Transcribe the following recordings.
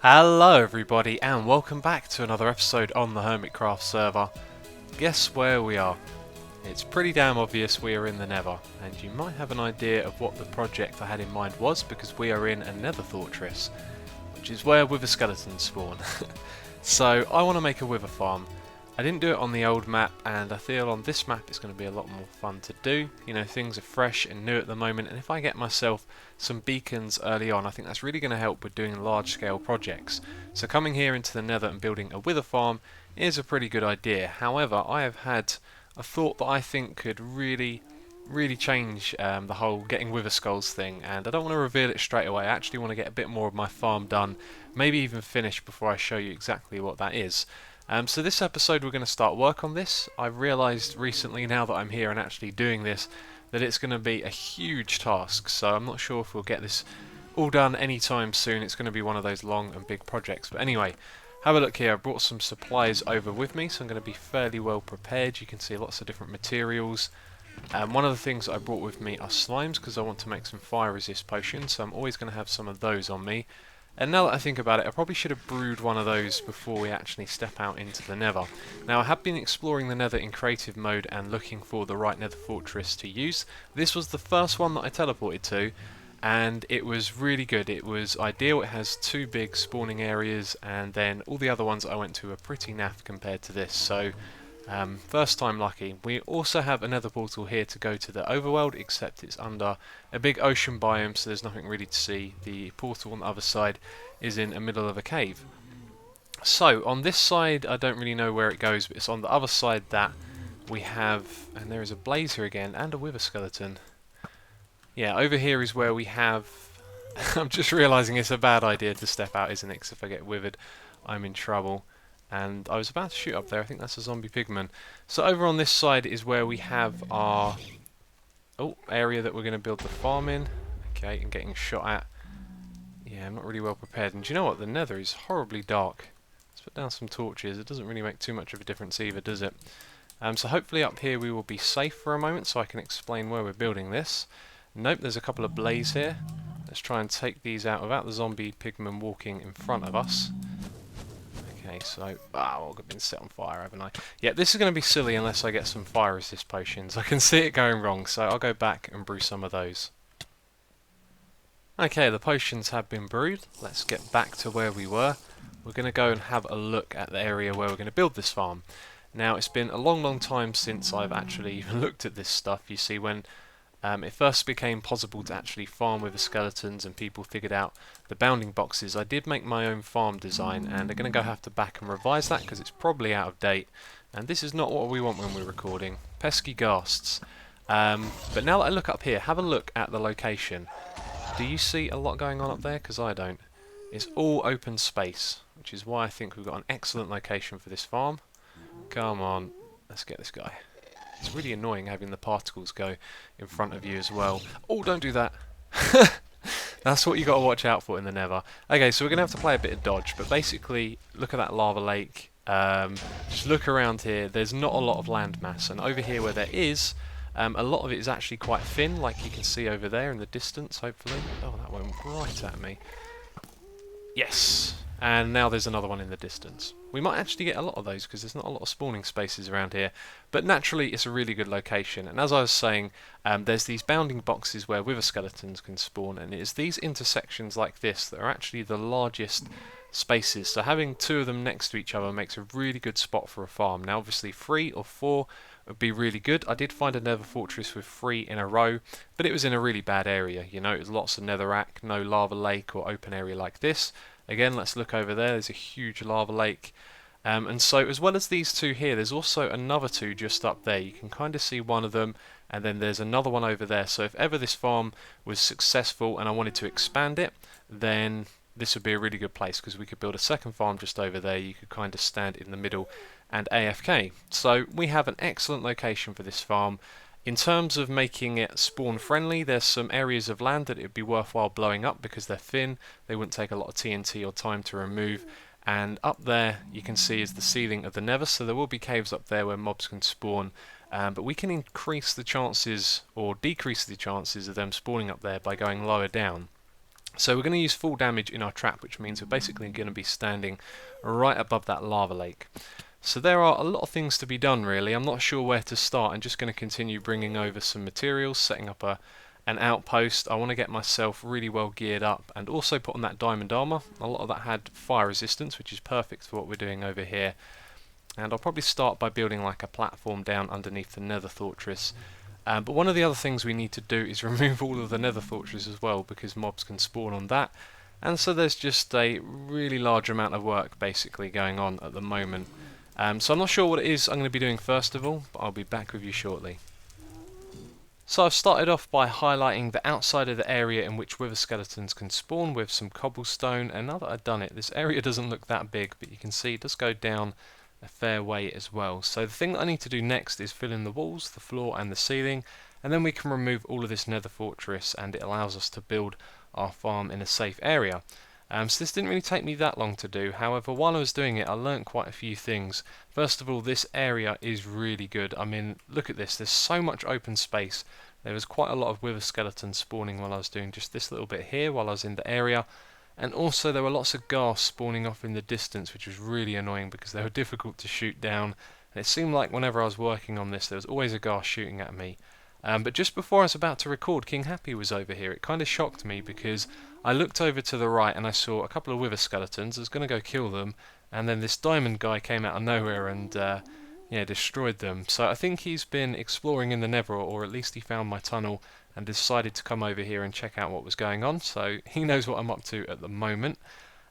Hello everybody and welcome back to another episode on the Hermitcraft server. Guess where we are? It's pretty damn obvious we are in the Nether, and you might have an idea of what the project I had in mind was because we are in a Nether fortress, which is where wither skeletons spawn. So I want to make a wither farm. I didn't do it on the old map, and I feel on this map it's going to be a lot more fun to do. You know, things are fresh and new at the moment, and if I get myself some beacons early on, I think that's really going to help with doing large scale projects. So coming here into the Nether and building a wither farm is a pretty good idea. However, I have had a thought that I think could really change the whole getting wither skulls thing, and I don't want to reveal it straight away. I actually want to get a bit more of my farm done, maybe even finished before I show you exactly what that is. So this episode we're going to start work on this. I've realised recently, now that I'm here and actually doing this, that it's going to be a huge task, so I'm not sure if we'll get this all done anytime soon. It's going to be one of those long and big projects. But anyway, have a look here. I brought some supplies over with me, so I'm going to be fairly well prepared. You can see lots of different materials. One of the things I brought with me are slimes, because I want to make some fire resist potions, so I'm always going to have some of those on me. And now that I think about it, I probably should have brewed one of those before we actually step out into the Nether. Now, I have been exploring the Nether in creative mode and looking for the right Nether fortress to use. This was the first one that I teleported to, and it was really good. It was ideal. It has two big spawning areas, and then all the other ones I went to are pretty naff compared to this. So first time lucky. We also have another portal here to go to the overworld, except it's under a big ocean biome, so there's nothing really to see. The portal on the other side is in the middle of a cave. So on this side I don't really know where it goes, but it's on the other side that we have, and there is a blaze here again and a wither skeleton. Yeah, over here is where we have I'm just realising it's a bad idea to step out, isn't it? 'Cause if I get withered I'm in trouble. And I was about to shoot up there. I think that's a zombie pigman. So over on this side is where we have our area that we're going to build the farm in. Okay, and getting shot at. Yeah, I'm not really well prepared. And do you know what? The Nether is horribly dark. Let's put down some torches. It doesn't really make too much of a difference either, does it? So hopefully up here we will be safe for a moment, so I can explain where we're building this. Nope, there's a couple of blaze here. Let's try and take these out without the zombie pigman walking in front of us. Okay, so, I've been set on fire, haven't I? Yeah, this is going to be silly unless I get some fire resist potions. I can see it going wrong, so I'll go back and brew some of those. Okay, the potions have been brewed. Let's get back to where we were. We're going to go and have a look at the area where we're going to build this farm. Now, it's been a long time since I've actually even looked at this stuff. You see, when it first became possible to actually farm with the skeletons and people figured out the bounding boxes, I did make my own farm design, and I'm going to have to back and revise that because it's probably out of date, and this is not what we want when we're recording. Pesky ghasts. But now that I look up here, have a look at the location. Do you see a lot going on up there? Because I don't. It's all open space, which is why I think we've got an excellent location for this farm. Come on, let's get this guy. It's really annoying having the particles go in front of you as well. Oh, don't do that. That's what you got to watch out for in the Nether. Okay, so we're going to have to play a bit of dodge, but basically, look at that lava lake. Just look around here. There's not a lot of landmass, and over here where there is, a lot of it is actually quite thin, like you can see over there in the distance, hopefully. Oh, that went right at me. Yes! And now there's another one in the distance. We might actually get a lot of those because there's not a lot of spawning spaces around here. But naturally it's a really good location. And as I was saying, there's these bounding boxes where wither skeletons can spawn, and it is these intersections like this that are actually the largest spaces. So having two of them next to each other makes a really good spot for a farm. Now obviously 3 or 4 would be really good. I did find a nether fortress with 3 in a row, but it was in a really bad area. You know, it was lots of netherrack, no lava lake or open area like this. Again, let's look over there. There's a huge lava lake. And so as well as these two here, there's also another two just up there. You can kind of see one of them, and then there's another one over there. So if ever this farm was successful and I wanted to expand it, then this would be a really good place because we could build a second farm just over there. You could kind of stand in the middle and AFK. So we have an excellent location for this farm. In terms of making it spawn friendly, there's some areas of land that it would be worthwhile blowing up because they're thin, they wouldn't take a lot of TNT or time to remove, and up there you can see is the ceiling of the Nether, so there will be caves up there where mobs can spawn, but we can increase the chances or decrease the chances of them spawning up there by going lower down. So we're going to use full damage in our trap, which means we're basically going to be standing right above that lava lake. So there are a lot of things to be done really. I'm not sure where to start. I'm just going to continue bringing over some materials, setting up an outpost. I want to get myself really well geared up and also put on that diamond armor. A lot of that had fire resistance, which is perfect for what we're doing over here. And I'll probably start by building like a platform down underneath the nether fortress. But one of the other things we need to do is remove all of the nether fortress as well, because mobs can spawn on that. And so there's just a really large amount of work basically going on at the moment. So I'm not sure what it is I'm going to be doing first of all, but I'll be back with you shortly. So I've started off by highlighting the outside of the area in which wither skeletons can spawn with some cobblestone, and now that I've done it, this area doesn't look that big, but you can see it does go down a fair way as well. So the thing that I need to do next is fill in the walls, the floor and the ceiling, and then we can remove all of this nether fortress and it allows us to build our farm in a safe area. So this didn't really take me that long to do. However, while I was doing it, I learnt quite a few things. First of all, this area is really good. I mean, look at this. There's so much open space. There was quite a lot of wither skeletons spawning while I was doing just this little bit here while I was in the area. And also there were lots of ghast spawning off in the distance, which was really annoying because they were difficult to shoot down. And it seemed like whenever I was working on this, there was always a ghast shooting at me. But just before I was about to record, King Happy was over here. It kind of shocked me because I looked over to the right and I saw a couple of wither skeletons. I was going to go kill them, and then this diamond guy came out of nowhere and destroyed them. So I think he's been exploring in the Nether, or at least he found my tunnel and decided to come over here and check out what was going on. So he knows what I'm up to at the moment.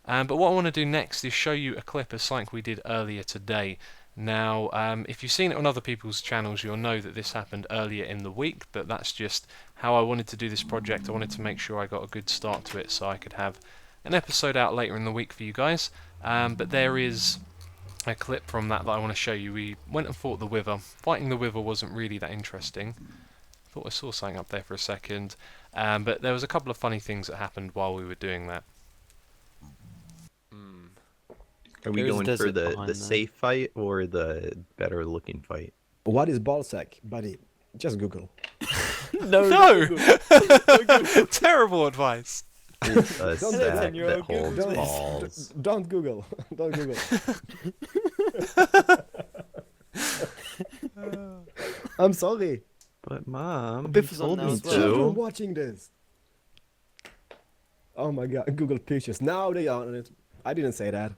But what I want to do next is show you a clip of something we did earlier today. Now, if you've seen it on other people's channels, you'll know that this happened earlier in the week, but that's just how I wanted to do this project. I wanted to make sure I got a good start to it so I could have an episode out later in the week for you guys. But there is a clip from that I want to show you. We went and fought the wither. Fighting the wither wasn't really that interesting. I thought I saw something up there for a second. But there was a couple of funny things that happened while we were doing that. Are we going for the safe fight or the better looking fight? What is ballsack, buddy? Just Google. No! Terrible advice. It's a sack that holds balls. Don't Google. Don't Google. I'm sorry. But Mom, Biff you is on told now me as well. Children to. watching this. Oh my god, Google pictures. Now they are on it. I didn't say that.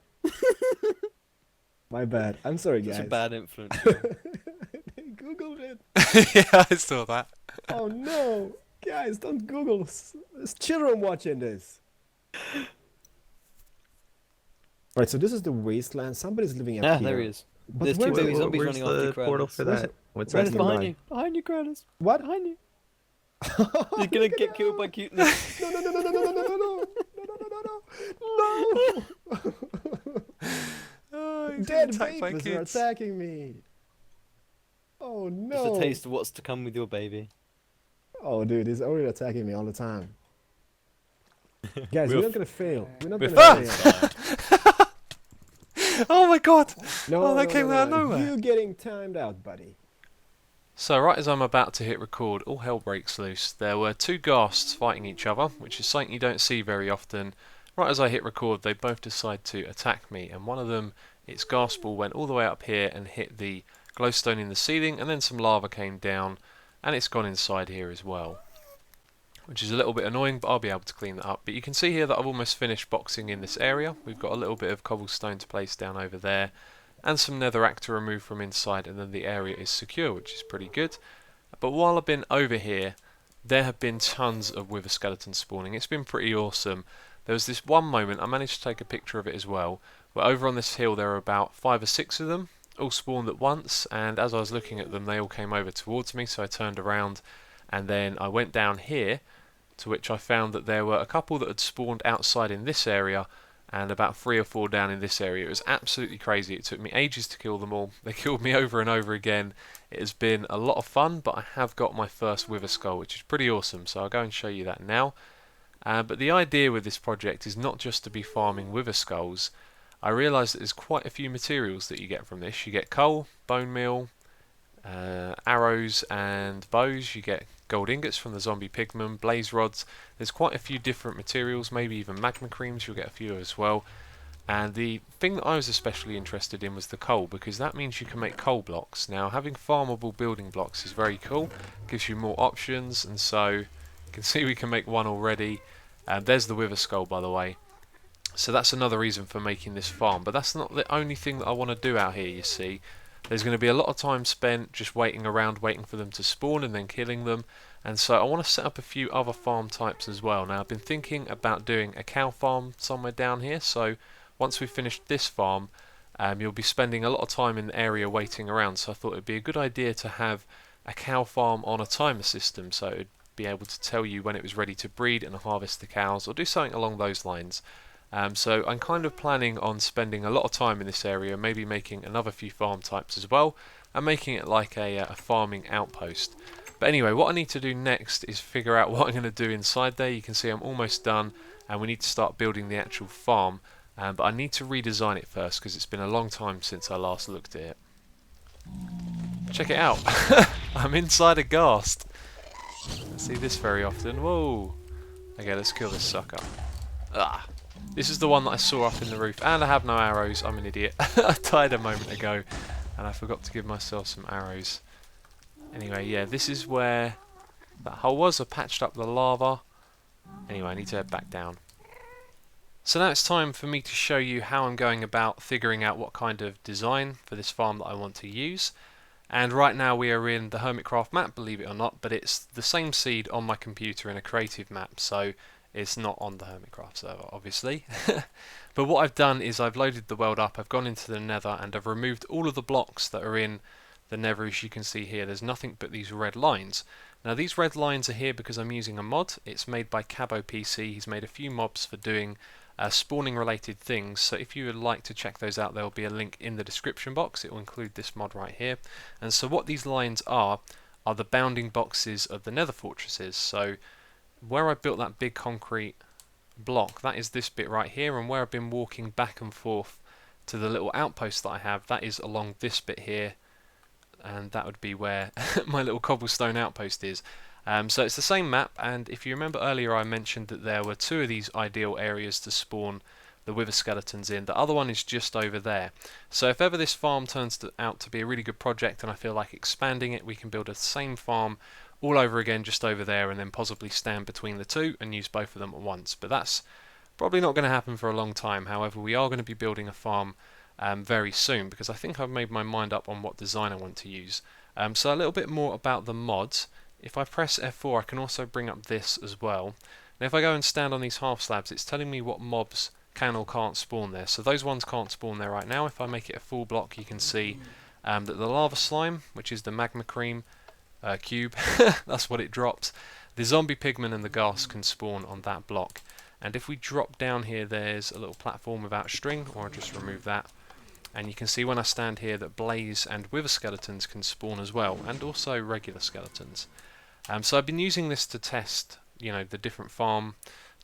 My bad. I'm sorry, guys. Such a bad influence. They Googled it. Yeah, I saw that. Oh no. Guys, don't Google. There's children watching this. Right, so this is the wasteland. Somebody's living up here. There he is. But There's where two is baby it? zombies Where's running after the portal Kratos. for that? What's Kratos that? behind you. Behind you, Kratos. What? Behind you. You're gonna get killed by cuteness. No, no, no, no, no, no, no, no, no, no, no, no, no, no. Oh, he's Dead attacked by babies are kids. attacking me. Oh Just no. a taste of what's to come with your baby. Oh dude, he's already attacking me all the time. Guys, we're not gonna fail. We're not With gonna fail. Oh my god! No, Oh, that came out of nowhere. You're getting timed out, buddy. So right as I'm about to hit record, all hell breaks loose. There were two ghasts fighting each other, which is something you don't see very often. Right as I hit record, they both decide to attack me, and one of them, its ghast ball went all the way up here and hit the glowstone in the ceiling, and then some lava came down, and it's gone inside here as well. Which is a little bit annoying, but I'll be able to clean that up. But you can see here that I've almost finished boxing in this area. We've got a little bit of cobblestone to place down over there, and some netherrack to remove from inside, and then the area is secure, which is pretty good. But while I've been over here, there have been tons of wither skeletons spawning. It's been pretty awesome. There was this one moment, I managed to take a picture of it as well, where over on this hill there were about 5 or 6 of them, all spawned at once, and as I was looking at them they all came over towards me, so I turned around, and then I went down here, to which I found that there were a couple that had spawned outside in this area, and about 3 or 4 down in this area. It was absolutely crazy. It took me ages to kill them all. They killed me over and over again. It has been a lot of fun, but I have got my first wither skull, which is pretty awesome, so I'll go and show you that now. But the idea with this project is not just to be farming wither skulls. I realise that there's quite a few materials that you get from this. You get coal, bone meal, arrows and bows. You get gold ingots from the zombie pigmen, blaze rods. There's quite a few different materials, maybe even magma creams, you'll get a few as well. And the thing that I was especially interested in was the coal, because that means you can make coal blocks. Now, having farmable building blocks is very cool, gives you more options, and so you can see we can make one already. There's the wither skull, by the way. So that's another reason for making this farm, but that's not the only thing that I want to do out here, you see. There's going to be a lot of time spent just waiting around, waiting for them to spawn and then killing them. And so I want to set up a few other farm types as well. Now, I've been thinking about doing a cow farm somewhere down here, so once we've finished this farm, you'll be spending a lot of time in the area waiting around, so I thought it would be a good idea to have a cow farm on a timer system, so it would be able to tell you when it was ready to breed and harvest the cows, or do something along those lines. So I'm kind of planning on spending a lot of time in this area, maybe making another few farm types as well, and making it like a farming outpost. But anyway, what I need to do next is figure out what I'm going to do inside there. You can see I'm almost done, and we need to start building the actual farm. But I need to redesign it first because it's been a long time since I last looked at it. Check it out! I'm inside a ghast. I see this very often. Whoa! Okay, let's kill this sucker. Ah! This is the one that I saw up in the roof, and I have no arrows. I'm an idiot. I died a moment ago, and I forgot to give myself some arrows. Anyway, yeah, this is where that hole was. I patched up the lava. Anyway, I need to head back down. So now it's time for me to show you how I'm going about figuring out what kind of design for this farm that I want to use. And right now we are in the Hermitcraft map, believe it or not, but it's the same seed on my computer in a creative map, so it's not on the Hermitcraft server, obviously. But what I've done is I've loaded the world up, I've gone into the Nether, and I've removed all of the blocks that are in the Nether. As you can see here, there's nothing but these red lines. Now these red lines are here because I'm using a mod. It's made by KaboPC. He's made a few mobs for doing spawning related things, so if you would like to check those out, there will be a link in the description box. It will include this mod right here. And so what these lines are the bounding boxes of the Nether fortresses. So where I built that big concrete block, that is this bit right here, and where I've been walking back and forth to the little outpost that I have, that is along this bit here, and that would be where my little cobblestone outpost is. So it's the same map, and if you remember earlier I mentioned that there were two of these ideal areas to spawn the wither skeletons in. The other one is just over there. So if ever this farm turns out to be a really good project and I feel like expanding it, we can build a same farm all over again just over there, and then possibly stand between the two and use both of them at once. But that's probably not going to happen for a long time. However, we are going to be building a farm very soon, because I think I've made my mind up on what design I want to use. So a little bit more about the mods. If I press F4, I can also bring up this as well. Now if I go and stand on these half slabs, it's telling me what mobs can or can't spawn there. So those ones can't spawn there right now. If I make it a full block, you can see that the lava slime, which is the magma cream cube, that's what it drops. The zombie pigmen and the ghast can spawn on that block. And if we drop down here, there's a little platform without string, or I'll just remove that. And you can see when I stand here that blaze and wither skeletons can spawn as well, and also regular skeletons. So I've been using this to test, the different farm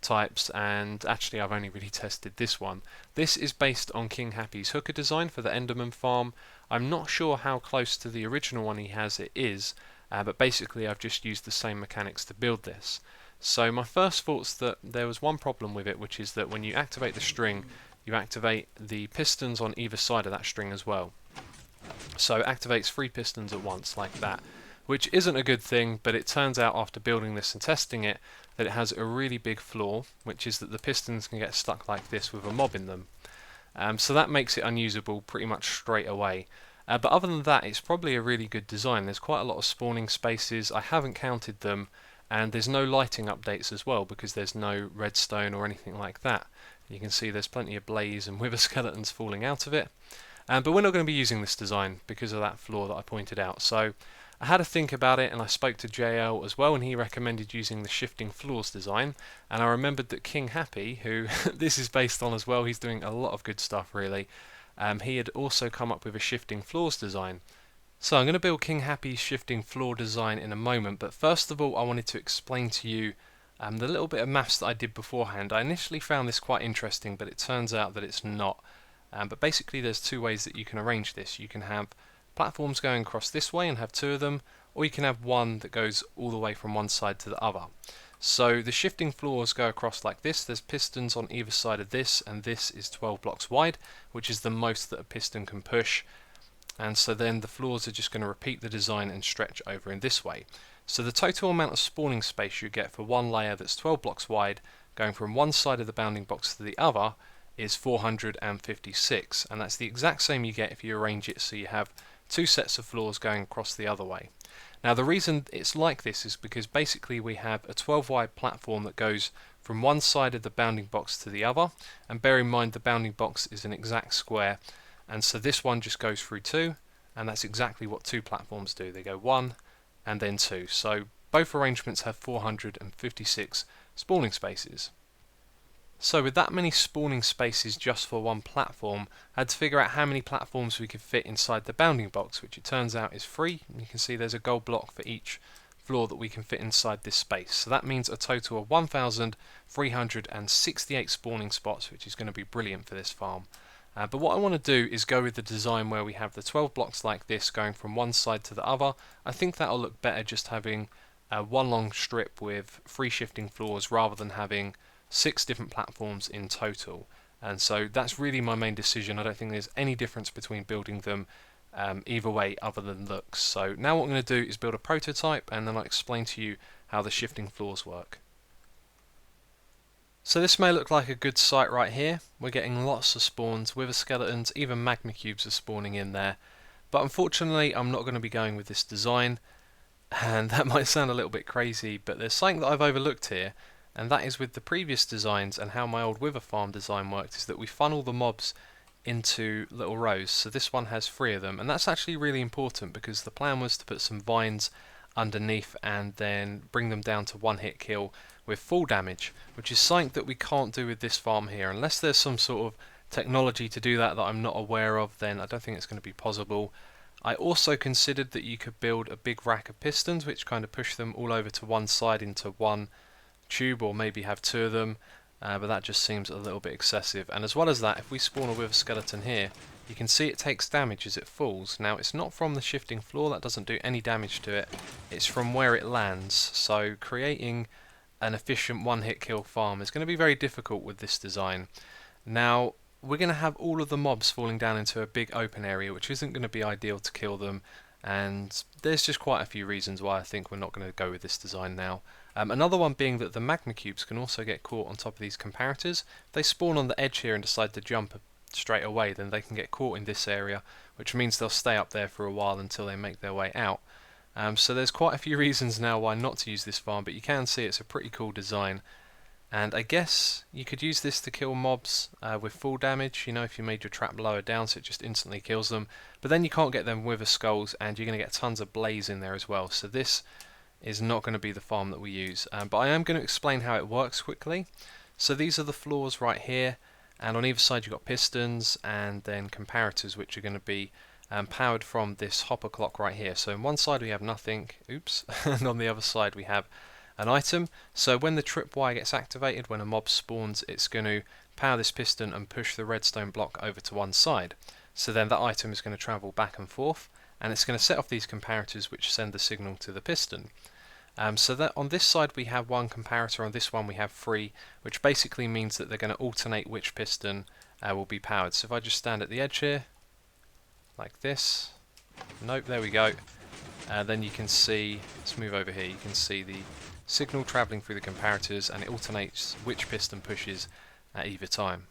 types, and actually I've only really tested this one. This is based on King Happy's hooker design for the Enderman farm. I'm not sure how close to the original one he has it is, but basically I've just used the same mechanics to build this. So my first thought's that there was one problem with it, which is that when you activate the string, you activate the pistons on either side of that string as well. So it activates 3 pistons at once, like that, which isn't a good thing, but it turns out after building this and testing it that it has a really big flaw, which is that the pistons can get stuck like this with a mob in them. So that makes it unusable pretty much straight away. But other than that, it's probably a really good design. There's quite a lot of spawning spaces. I haven't counted them, and there's no lighting updates as well because there's no redstone or anything like that. You can see there's plenty of blaze and wither skeletons falling out of it. But we're not going to be using this design because of that flaw that I pointed out. So I had to think about it, and I spoke to JL as well, and he recommended using the shifting floors design. And I remembered that King Happy, who this is based on as well, he's doing a lot of good stuff really. He had also come up with a shifting floors design. So I'm going to build King Happy's shifting floor design in a moment, but first of all I wanted to explain to you the little bit of maths that I did beforehand. I initially found this quite interesting, but it turns out that it's not. But basically there's 2 ways that you can arrange this. You can have platforms going across this way and have 2 of them, or you can have one that goes all the way from one side to the other. So the shifting floors go across like this. There's pistons on either side of this, and this is 12 blocks wide, which is the most that a piston can push. And so then the floors are just going to repeat the design and stretch over in this way. So the total amount of spawning space you get for one layer that's 12 blocks wide, going from one side of the bounding box to the other, is 456, and that's the exact same you get if you arrange it so you have two sets of floors going across the other way. Now the reason it's like this is because basically we have a 12 wide platform that goes from one side of the bounding box to the other, and bear in mind the bounding box is an exact square, and so this one just goes through two, and that's exactly what two platforms do. They go one and then two, so both arrangements have 456 spawning spaces. So with that many spawning spaces just for one platform, I had to figure out how many platforms we could fit inside the bounding box, which it turns out is 3. You can see there's a gold block for each floor that we can fit inside this space. So that means a total of 1,368 spawning spots, which is going to be brilliant for this farm. But what I want to do is go with the design where we have the 12 blocks like this going from one side to the other. I think that'll look better just having one long strip with 3 shifting floors rather than having 6 different platforms in total. And so that's really my main decision. I don't think there's any difference between building them either way other than looks. So now what I'm going to do is build a prototype, and then I'll explain to you how the shifting floors work. So this may look like a good site right here. We're getting lots of spawns, wither skeletons, even magma cubes are spawning in there. But unfortunately I'm not going to be going with this design, and that might sound a little bit crazy, but there's something that I've overlooked here, and that is with the previous designs and how my old wither farm design worked, is that we funnel the mobs into little rows. So this one has 3 of them, and that's actually really important because the plan was to put some vines underneath and then bring them down to 1-hit kill with full damage, which is something that we can't do with this farm here. Unless there's some sort of technology to do that I'm not aware of, then I don't think it's going to be possible. I also considered that you could build a big rack of pistons which kind of push them all over to one side into one tube, or maybe have 2 of them, but that just seems a little bit excessive. And as well as that, if we spawn a wither skeleton here, you can see it takes damage as it falls. Now it's not from the shifting floor, that doesn't do any damage to it, it's from where it lands. So creating an efficient 1-hit kill farm is going to be very difficult with this design. Now we're going to have all of the mobs falling down into a big open area, which isn't going to be ideal to kill them, and there's just quite a few reasons why I think we're not going to go with this design now. Another one being that the magma cubes can also get caught on top of these comparators. If they spawn on the edge here and decide to jump straight away, then they can get caught in this area, which means they'll stay up there for a while until they make their way out. So there's quite a few reasons now why not to use this farm, but you can see it's a pretty cool design. And I guess you could use this to kill mobs with full damage, you know, if you made your trap lower down so it just instantly kills them. But then you can't get them wither skulls, and you're going to get tons of blaze in there as well. So this is not going to be the farm that we use. But I am going to explain how it works quickly. So these are the floors right here, and on either side you've got pistons and then comparators, which are going to be powered from this hopper clock right here. So on one side we have nothing, oops, and on the other side we have an item. So when the tripwire gets activated, when a mob spawns, it's going to power this piston and push the redstone block over to one side. So then that item is going to travel back and forth, and it's going to set off these comparators which send the signal to the piston. So that on this side we have 1 comparator, on this one we have 3, which basically means that they're going to alternate which piston will be powered. So if I just stand at the edge here, like this, nope, there we go, then you can see, let's move over here, you can see the signal travelling through the comparators, and it alternates which piston pushes at either time.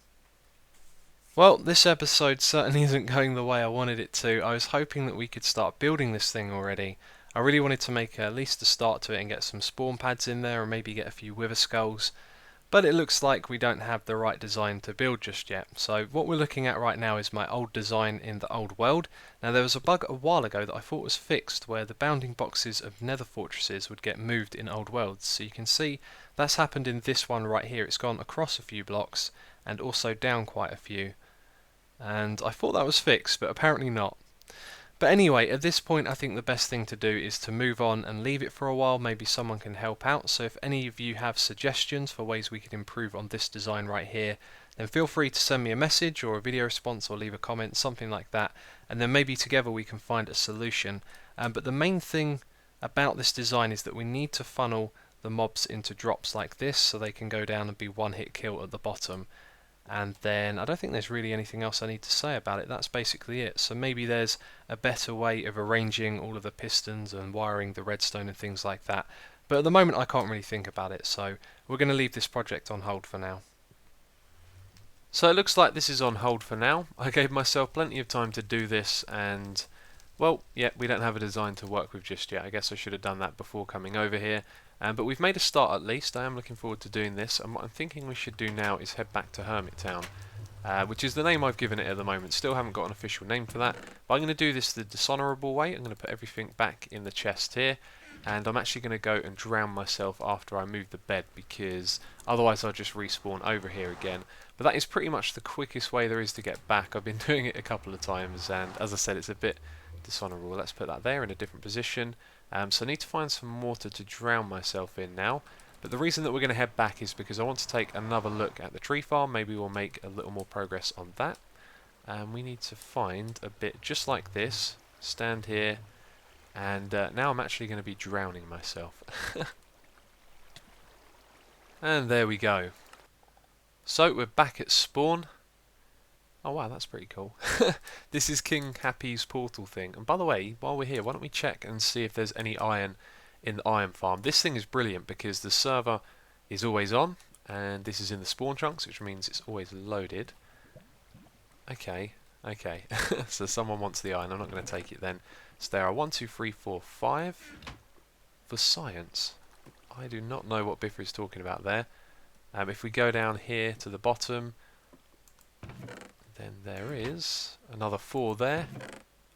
Well, this episode certainly isn't going the way I wanted it to. I was hoping that we could start building this thing already. I really wanted to make at least a start to it and get some spawn pads in there, or maybe get a few wither skulls, but it looks like we don't have the right design to build just yet. So what we're looking at right now is my old design in the old world. Now there was a bug a while ago that I thought was fixed, where the bounding boxes of nether fortresses would get moved in old worlds. So you can see that's happened in this one right here. It's gone across a few blocks and also down quite a few, and I thought that was fixed, but apparently not. But anyway, at this point I think the best thing to do is to move on and leave it for a while. Maybe someone can help out. So if any of you have suggestions for ways we could improve on this design right here, then feel free to send me a message or a video response or leave a comment, something like that, and then maybe together we can find a solution. But the main thing about this design is that we need to funnel the mobs into drops like this so they can go down and be one hit kill at the bottom. And then I don't think there's really anything else I need to say about it. That's basically it. So maybe there's a better way of arranging all of the pistons and wiring the redstone and things like that. But at the moment I can't really think about it, so we're going to leave this project on hold for now. So it looks like this is on hold for now. I gave myself plenty of time to do this, and well, yeah, we don't have a design to work with just yet. I guess I should have done that before coming over here. But we've made a start at least. I am looking forward to doing this, and what I'm thinking we should do now is head back to Hermit Town, which is the name I've given it at the moment. Still haven't got an official name for that, but I'm going to do this the dishonourable way. I'm going to put everything back in the chest here, and I'm actually going to go and drown myself after I move the bed, because otherwise I'll just respawn over here again. But that is pretty much the quickest way there is to get back. I've been doing it a couple of times, and as I said, it's a bit dishonourable. Let's put that there in a different position. So I need to find some water to drown myself in now. But the reason that we're going to head back is because I want to take another look at the tree farm. Maybe we'll make a little more progress on that. And we need to find a bit just like this. Stand here. And now I'm actually going to be drowning myself. And there we go. So we're back at spawn. Oh wow, that's pretty cool. This is King Happy's portal thing. And by the way, while we're here, why don't we check and see if there's any iron in the iron farm. This thing is brilliant because the server is always on, and this is in the spawn chunks, which means it's always loaded. Okay, okay. So someone wants the iron. I'm not going to take it then. So there are 1, 2, 3, 4, 5 for science. I do not know what Biffa is talking about there. If we go down here to the bottom, then there is another 4 there.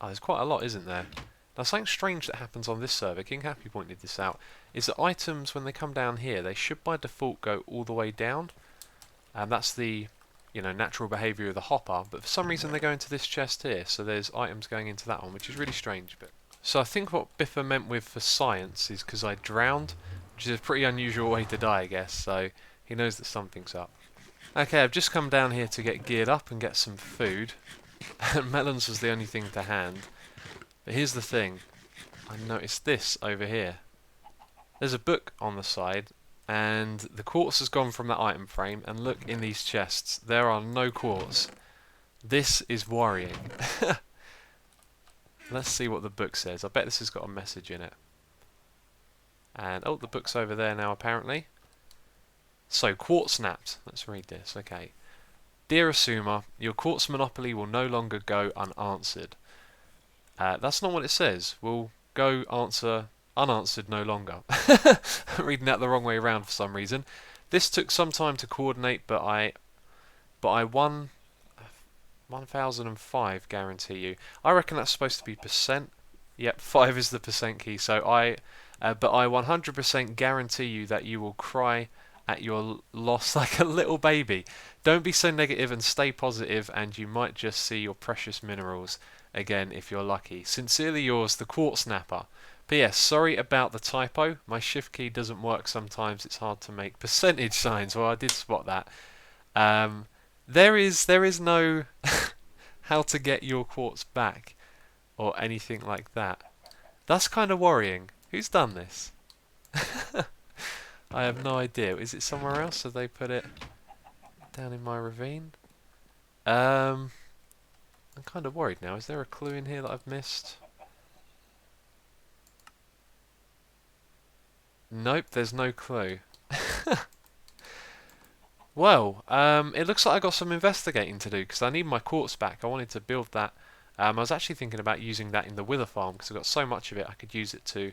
Oh, there's quite a lot, isn't there? Now, something strange that happens on this server, King Happy pointed this out, is that items, when they come down here, they should by default go all the way down. And that's the, you know, natural behaviour of the hopper. But for some reason, they go into this chest here. So there's items going into that one, which is really strange. But so I think what Biffa meant with for science is because I drowned, which is a pretty unusual way to die, I guess. So he knows that something's up. Okay, I've just come down here to get geared up and get some food. And melons was the only thing to hand. But here's the thing. I noticed this over here. There's a book on the side, and the quartz has gone from that item frame, and look in these chests. There are no quartz. This is worrying. Let's see what the book says. I bet this has got a message in it. And, oh, the book's over there now, apparently. So, quartz snapped. Let's read this. Okay. Dear Asuma, your quartz monopoly will no longer go unanswered. That's not what it says. We'll go answer unanswered no longer. I'm reading that the wrong way around for some reason. This took some time to coordinate, but I won 1005 guarantee you. I reckon that's supposed to be percent. Yep, 5 is the percent key. So but I 100% guarantee you that you will cry at your loss like a little baby. Don't be so negative and stay positive, and you might just see your precious minerals again if you're lucky. Sincerely yours, the Quartz Snapper. P.S. Sorry about the typo. My shift key doesn't work sometimes. It's hard to make percentage signs. Well, I did spot that. There is no how to get your quartz back or anything like that. That's kind of worrying. Who's done this? I have no idea. Is it somewhere else? Have they put it down in my ravine? I'm kind of worried now. Is there a clue in here that I've missed? Nope, there's no clue. Well, it looks like I got some investigating to do because I need my quartz back. I wanted to build that. I was actually thinking about using that in the wither farm because I've got so much of it I could use it to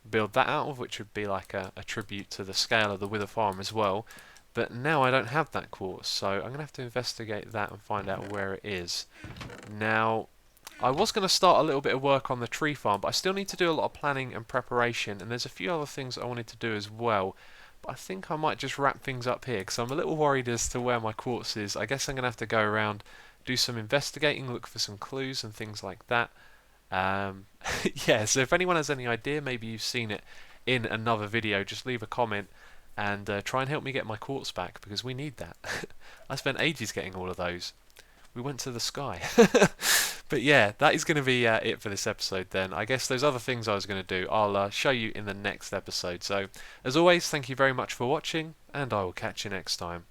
build that out of, which would be like a tribute to the scale of the wither farm as well. But now I don't have that quartz, so I'm going to have to investigate that and find out where it is. Now, I was going to start a little bit of work on the tree farm, but I still need to do a lot of planning and preparation, and there's a few other things I wanted to do as well. But I think I might just wrap things up here, because I'm a little worried as to where my quartz is. I guess I'm going to have to go around, do some investigating, look for some clues and things like that. Yeah, so if anyone has any idea, maybe you've seen it in another video, just leave a comment and try and help me get my quartz back, because we need that. I spent ages getting all of those. We went to the sky. But yeah, that is going to be it for this episode then. I guess those other things I was going to do, I'll show you in the next episode. So, as always, thank you very much for watching, and I will catch you next time.